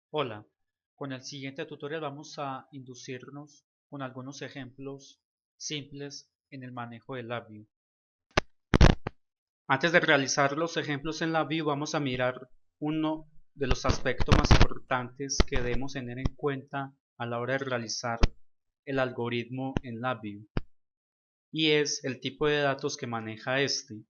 Hola, con el siguiente tutorial vamos a inducirnos con algunos ejemplos simples en el manejo de LabVIEW. Antes de realizar los ejemplos en LabVIEW vamos a mirar uno de los aspectos más importantes que debemos tener en cuenta a la hora de realizar el algoritmo en LabVIEW, y es el tipo de datos que maneja este.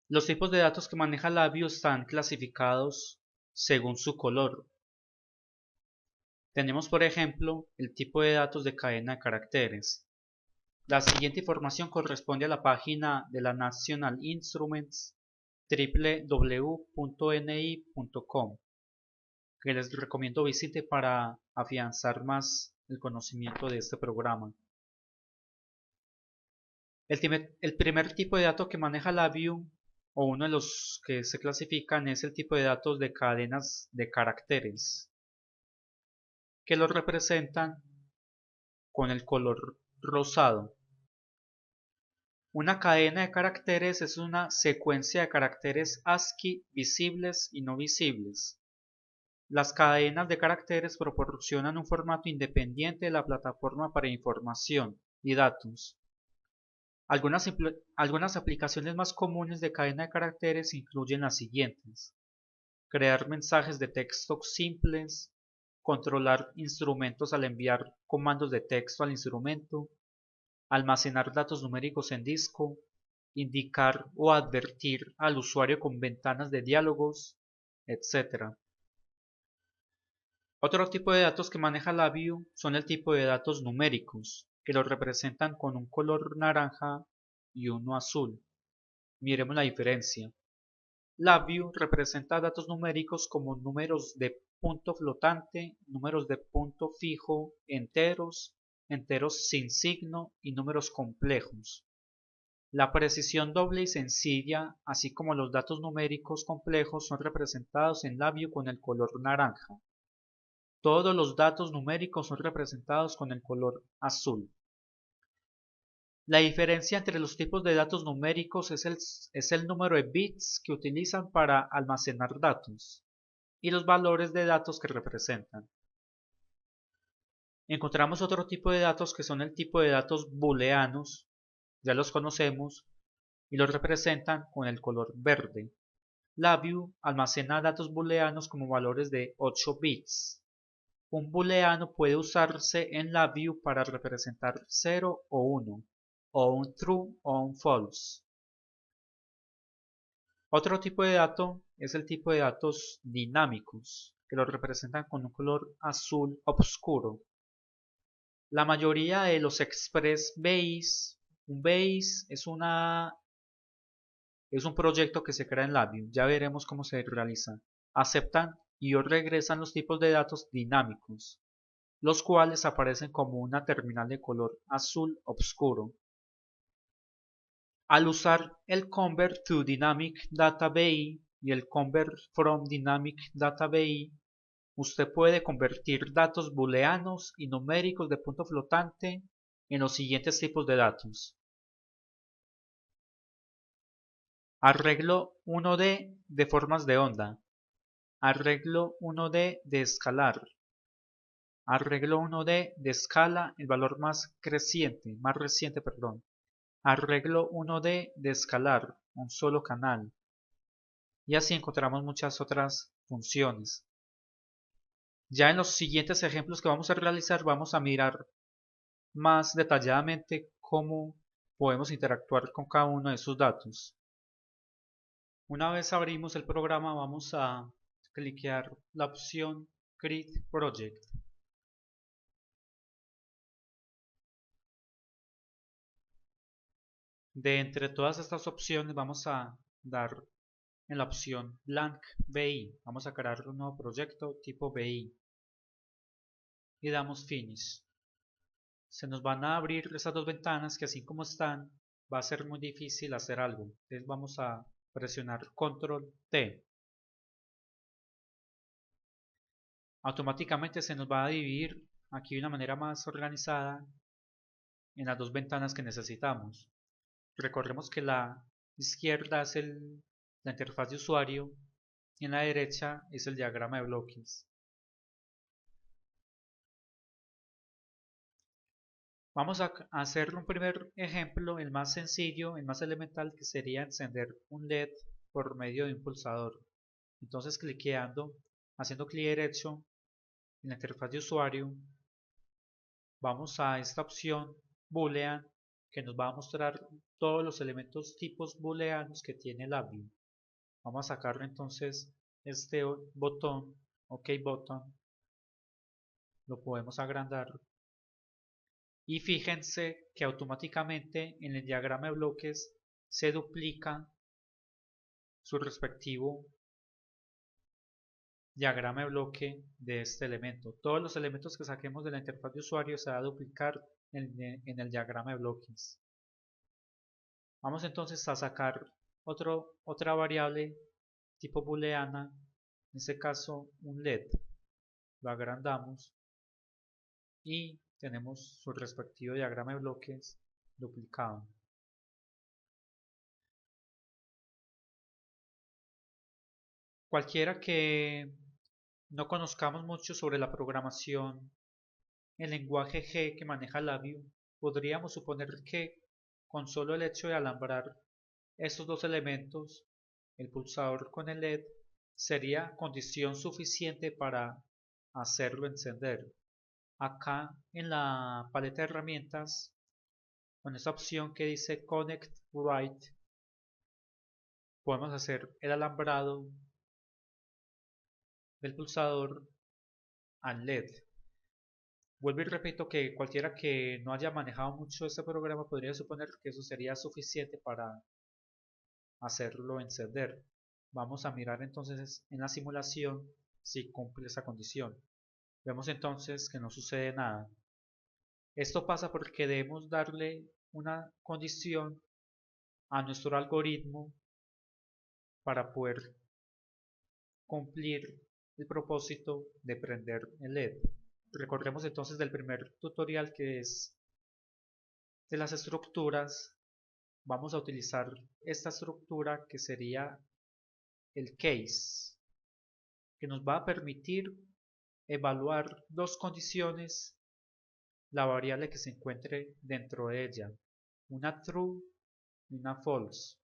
Los tipos de datos que maneja LabVIEW están clasificados según su color. Tenemos, por ejemplo, el tipo de datos de cadena de caracteres. La siguiente información corresponde a la página de la National Instruments www.ni.com, que les recomiendo visite para afianzar más el conocimiento de este programa. El primer tipo de datos que maneja LabVIEW, o uno de los que se clasifican, es el tipo de datos de cadenas de caracteres, que los representan con el color rosado. Una cadena de caracteres es una secuencia de caracteres ASCII visibles y no visibles. Las cadenas de caracteres proporcionan un formato independiente de la plataforma para información y datos. Algunas aplicaciones más comunes de cadena de caracteres incluyen las siguientes: crear mensajes de texto simples, controlar instrumentos al enviar comandos de texto al instrumento, almacenar datos numéricos en disco, indicar o advertir al usuario con ventanas de diálogos, etc. Otro tipo de datos que maneja LabVIEW son el tipo de datos numéricos, que los representan con un color naranja y uno azul. Miremos la diferencia. LabVIEW representa datos numéricos como números de punto flotante, números de punto fijo, enteros, enteros sin signo y números complejos. La precisión doble y sencilla, así como los datos numéricos complejos, son representados en LabVIEW con el color naranja. Todos los datos numéricos son representados con el color azul. La diferencia entre los tipos de datos numéricos es el número de bits que utilizan para almacenar datos y los valores de datos que representan. Encontramos otro tipo de datos que son el tipo de datos booleanos, ya los conocemos, y los representan con el color verde. LabVIEW almacena datos booleanos como valores de 8 bits. Un booleano puede usarse en LabVIEW para representar 0 o 1, o un true o un false. Otro tipo de dato es el tipo de datos dinámicos, que lo representan con un color azul oscuro. La mayoría de los Express BIs, un BIS es un proyecto que se crea en LabVIEW, ya veremos cómo se realiza. Aceptan y o regresan los tipos de datos dinámicos, los cuales aparecen como una terminal de color azul oscuro. Al usar el Convert to Dynamic Data BI y el Convert from Dynamic Data BI, usted puede convertir datos booleanos y numéricos de punto flotante en los siguientes tipos de datos: arreglo 1D de formas de onda, arreglo 1D de escalar, arreglo 1D de escala, el valor más reciente, arreglo 1D de escalar, un solo canal, y así encontramos muchas otras funciones. Ya en los siguientes ejemplos que vamos a realizar vamos a mirar más detalladamente cómo podemos interactuar con cada uno de esos datos. Una vez abrimos el programa vamos a cliquear la opción Create Project. De entre todas estas opciones vamos a dar en la opción Blank BI. Vamos a crear un nuevo proyecto tipo BI y damos Finish. Se nos van a abrir esas dos ventanas que, así como están, va a ser muy difícil hacer algo. Entonces vamos a presionar Control T. Automáticamente se nos va a dividir aquí de una manera más organizada en las dos ventanas que necesitamos. Recordemos que la izquierda es la interfaz de usuario y en la derecha es el diagrama de bloques. Vamos a hacer un primer ejemplo, el más sencillo, el más elemental, que sería encender un LED por medio de un pulsador. Entonces cliqueando, haciendo clic derecho en la interfaz de usuario, vamos a esta opción Boolean, que nos va a mostrar todos los elementos tipos booleanos que tiene LabVIEW. Vamos a sacarle entonces este botón, OK button, lo podemos agrandar. Y fíjense que automáticamente en el diagrama de bloques se duplica su respectivo diagrama de bloque de este elemento. Todos los elementos que saquemos de la interfaz de usuario se va a duplicar en el diagrama de bloques. Vamos entonces a sacar otra variable tipo booleana, en este caso un LED. Lo agrandamos y tenemos su respectivo diagrama de bloques duplicado. Cualquiera que no conozcamos mucho sobre la programación, el lenguaje G que maneja LabVIEW, podríamos suponer que con solo el hecho de alambrar estos dos elementos, el pulsador con el LED, sería condición suficiente para hacerlo encender. Acá en la paleta de herramientas, con esta opción que dice Connect Right, podemos hacer el alambrado del pulsador al LED. Vuelvo y repito que cualquiera que no haya manejado mucho este programa podría suponer que eso sería suficiente para hacerlo encender. Vamos a mirar entonces en la simulación si cumple esa condición. Vemos entonces que no sucede nada. Esto pasa porque debemos darle una condición a nuestro algoritmo para poder cumplir el propósito de prender el LED. Recordemos entonces del primer tutorial, que es de las estructuras. Vamos a utilizar esta estructura que sería el case, que nos va a permitir evaluar dos condiciones, la variable que se encuentre dentro de ella, una true y una false.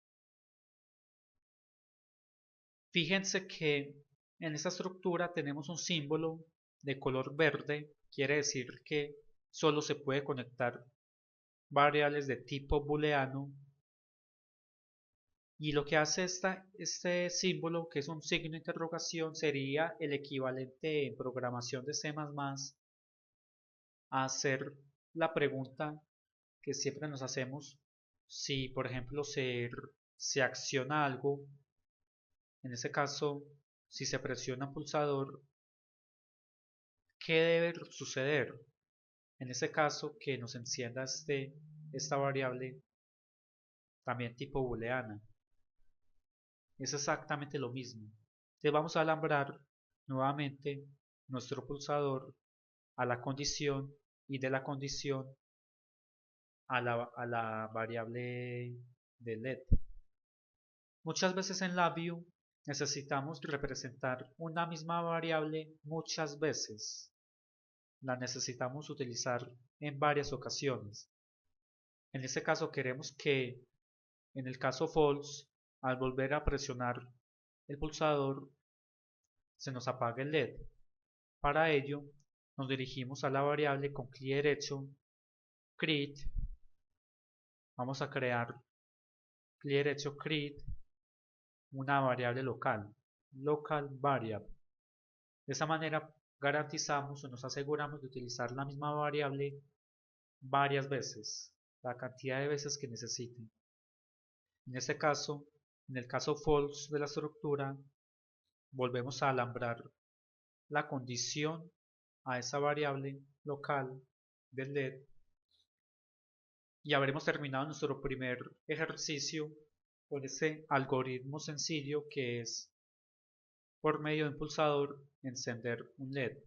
Fíjense que en esta estructura tenemos un símbolo de color verde, quiere decir que solo se puede conectar variables de tipo booleano, y lo que hace este símbolo, que es un signo de interrogación, sería el equivalente en programación de C++ a hacer la pregunta que siempre nos hacemos si, por ejemplo, se acciona algo. En ese caso, si se presiona un pulsador, ¿qué debe suceder? En ese caso, que nos encienda esta variable también tipo booleana. Es exactamente lo mismo. Entonces vamos a alambrar nuevamente nuestro pulsador a la condición, y de la condición a la variable de LED. Muchas veces en LabVIEW necesitamos representar una misma variable muchas veces. La necesitamos utilizar en varias ocasiones. En este caso queremos que, en el caso false, al volver a presionar el pulsador, se nos apague el LED. Para ello, nos dirigimos a la variable con clic derecho, create. Vamos a crear clic derecho, create, una variable local variable. De esa manera garantizamos o nos aseguramos de utilizar la misma variable varias veces, la cantidad de veces que necesiten. En este caso, en el caso false de la estructura, volvemos a alambrar la condición a esa variable local del LED, y habremos terminado nuestro primer ejercicio con ese algoritmo sencillo que es, por medio de un pulsador, encender un LED.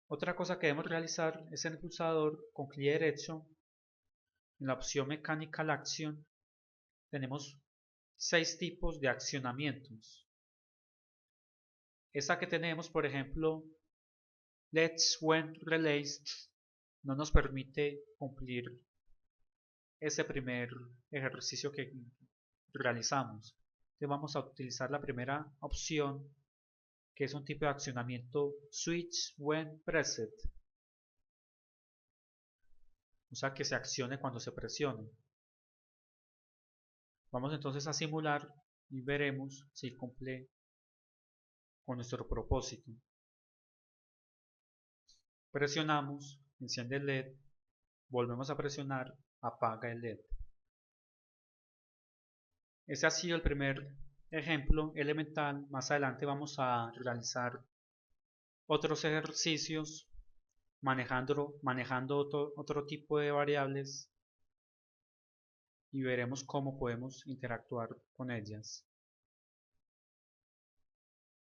Otra cosa que debemos realizar es en el pulsador, con clic derecho, en la opción Mechanical Action, tenemos 6 tipos de accionamientos. Esta que tenemos, por ejemplo, let's when released, no nos permite cumplir ese primer ejercicio que realizamos. Entonces vamos a utilizar la primera opción, que es un tipo de accionamiento switch when pressed, o sea que se accione cuando se presione. Vamos entonces a simular y veremos si cumple con nuestro propósito. Presionamos, enciende el LED, volvemos a presionar, apaga el LED. Ese ha sido el primer ejemplo elemental. Más adelante vamos a realizar otros ejercicios manejando otro tipo de variables y veremos cómo podemos interactuar con ellas.